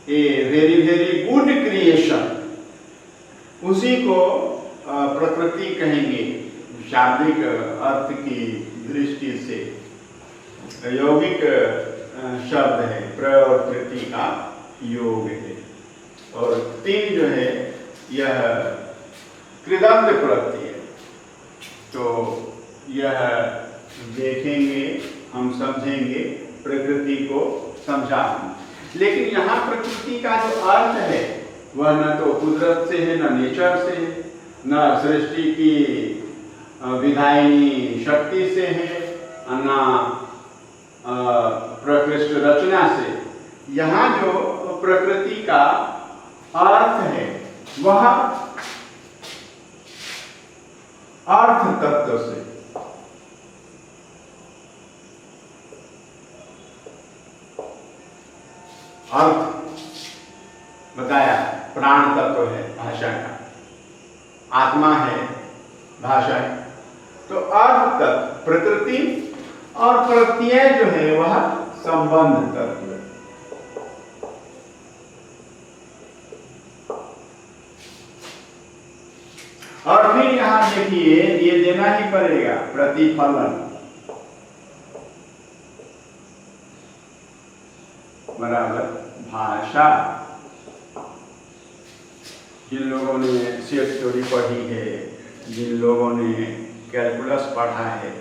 a very very good creation. उसी को प्रकृति कहेंगे शाब्दिक अर्थ की दृष्टि से। यौगिक शब्द है, प्र और कृति का योग है। और 3 जो है यह कृदंत प्रत्यय। तो यह देखेंगे, हम समझेंगे, प्रकृति को समझाएंगे। लेकिन यहाँ प्रकृति का जो अर्थ है वह न तो कुदरत से है, न नेचर से है, न सृष्टि की विधायिनी शक्ति से है, न प्रकृष्ट रचना से। यहाँ जो प्रकृति का अर्थ है वह अर्थ तत्व से, अर्थ बताया, प्राण तत्व है भाषा का, आत्मा है भाषा है। तो अर्थ तत्व प्रकृति और प्रत्यय जो है वह संबंध तत्व है। और फिर यहां देखिए, ये देना ही पड़ेगा प्रतिफलन बराबर भाषा। जिन लोगों ने सेट थ्योरी पढ़ी है, जिन लोगों ने कैलकुलस पढ़ा है,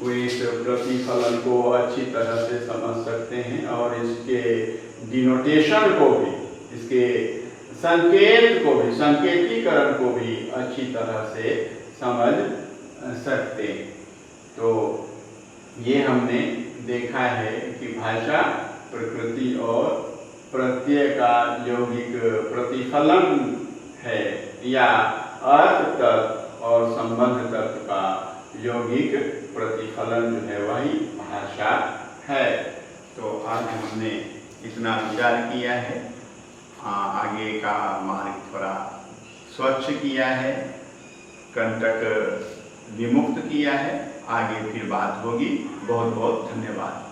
वो इस प्रतिफलन को अच्छी तरह से समझ सकते हैं और इसके डिनोटेशन को भी, इसके संकेत को भी, संकेतीकरण को भी अच्छी तरह से समझ सकते। तो ये हमने देखा है कि भाषा प्रकृति और प्रत्यय का यौगिक प्रतिफलन है, या अर्थ तत्व और संबंध तत्व का यौगिक प्रतिफलन जो है वही भाषा है। तो आज हमने इतना विचार किया है, आगे का मार्ग थोड़ा स्वच्छ किया है, कंटक विमुक्त किया है। आगे फिर बात होगी। बहुत बहुत धन्यवाद।